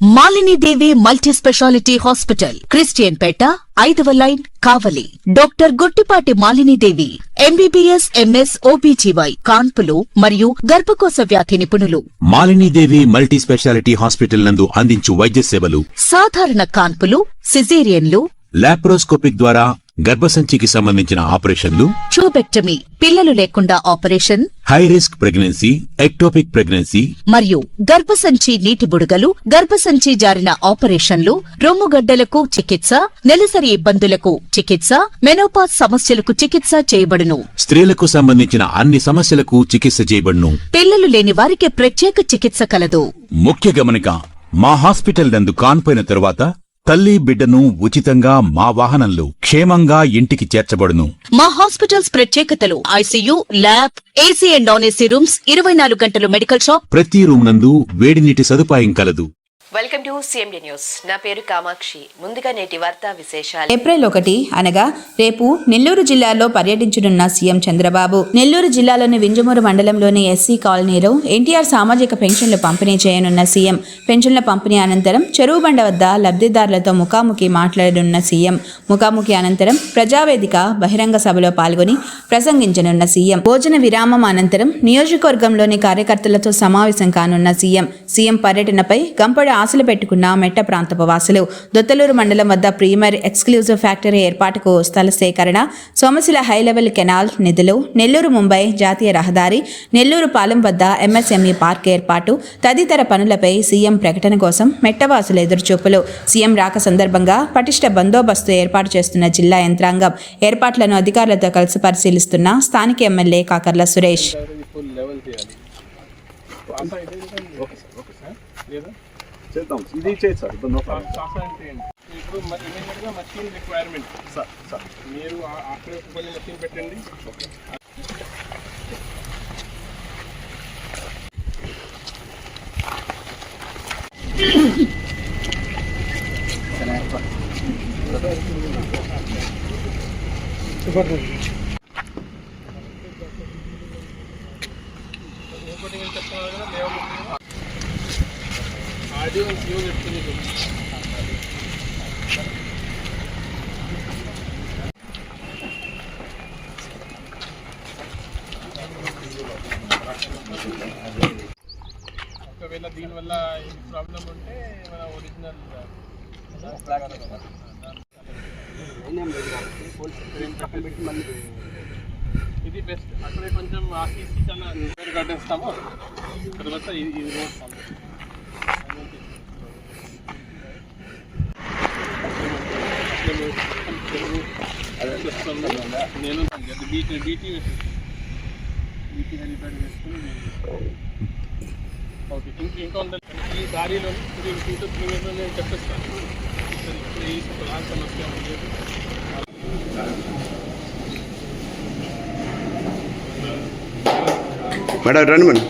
మాలిని దేవి multi speciality hospital, Christian పేట, 5వ line, కావలి. Doctor Guttipati Malini దేవి, MBBS, MS, OBGY, కాన్పులు మరియు గర్భకోశ వ్యాధి నిపుణులు. మాలిని దేవి మల్టీ స్పెషాలిటీ హాస్పిటల్ నందు అందించు వైద్య సేవలు: సాధారణ కాన్పులు, సిజేరియన్లు, లాప్రోస్కోపిక్ ద్వారా గర్భసంచికి సంబంధించిన ఆపరేషన్లు, ట్యూబెక్టమీ, పిల్లలు లేకుండా operation, high risk pregnancy, ectopic pregnancy మరియు గర్భసంచి నీటి బుడగలు, గర్భసంచి జారిన ఆపరేషన్లు, రొమ్ముగడ్డలకు చికిత్స, నెలసరి ఇబ్బందులకు చికిత్స, మెనోపాజ్ సమస్యలకు చికిత్స చేయబడును. స్త్రీలకు సంబంధించిన అన్ని సమస్యలకు చికిత్స చేయబడును. పిల్లలు లేని వారికి ప్రత్యేక చికిత్స కలదు. ముఖ్య గమనిక: మా హాస్పిటల్ నందు కాన్పోయిన తరువాత తల్లి బిడ్డను ఉచితంగా మా వాహనంలో క్షేమంగా ఇంటికి చేర్చబడును. మా హాస్పిటల్స్ ప్రత్యేకతలు: ICU, lab, AC and non AC rooms, 24 గంటలు మెడికల్ షాప్, ప్రతి రూమ్ నందు వేడి నీటి సదుపాయం కలదు. Welcome to CMD news. నా పేరు కామాక్షి. ముందుగా నేటి వార్తా విశేషాలు. ఏప్రిల్ 1 అనగా రేపు నెల్లూరు జిల్లాలో పర్యటించనున్న సీఎం చంద్రబాబు నెల్లూరు జిల్లాలోని వింజమూరు మండలంలోని ఎస్సీ కాలనీలో ఎన్టీఆర్ సామాజిక పెన్షన్లు పంపిణీ చేయనున్న సీఎం. పెన్షన్ల పంపిణీ అనంతరం చెరువు బండ వద్ద లబ్ధిదారులతో ముఖాముఖి మాట్లాడనున్న సీఎం. ముఖాముఖి అనంతరం ప్రజావేదిక బహిరంగ సభలో పాల్గొని ప్రసంగించనున్న సీఎం. భోజన విరామం అనంతరం నియోజకవర్గంలోని కార్యకర్తలతో సమావేశం కానున్న సీఎం. సీఎం పర్యటనపై గంపడి ఆశలు పెట్టుకున్న మెట్ట ప్రాంతపు వాసులు. దొత్తలూరు మండలం వద్ద ప్రీమియర్ ఎక్స్క్లూజివ్ ఫ్యాక్టరీ ఏర్పాటుకు స్థల సేకరణ, సోమశిల హైలెవెల్ కెనాల్ నిధులు, నెల్లూరు ముంబై జాతీయ రహదారి, నెల్లూరు పాలెం వద్ద ఎంఎస్ఎంఈ పార్క్ ఏర్పాటు తదితర పనులపై సీఎం ప్రకటన కోసం మెట్టవాసుల ఎదురుచూపులు. సీఎం రాక సందర్భంగా పటిష్ట బందోబస్తు ఏర్పాటు చేస్తున్న జిల్లా యంత్రాంగం. ఏర్పాట్లను అధికారులతో కలిసి పరిశీలిస్తున్న స్థానిక ఎమ్మెల్యే కాకర్ల సురేష్. ఇది చేయదు సార్, ఇప్పుడు ఇమీడియట్గా మషిన్ రిక్వైర్మెంట్ సార్ మీరు అక్కడ కొన్ని మషిన్ పెట్టండి. ఒకవేళ దీనివల్ల ప్రాబ్లం ఉంటే మన ఒరిజినల్ ఇది బెస్ట్. అక్కడే కొంచెం ఆర్టీసీ చాలా పేరు కట్టేస్తాము. తర్వాత ఇది రోడ్ నేను బీటీ హెలిప్యాడ్ వేసుకుని ఓకే. ఇంకా ఉండాలి ఈ దారిలో 2 to 3 minutes నేను చెప్పేస్తాను. ఈ సమస్య మేడం రండి మేడం.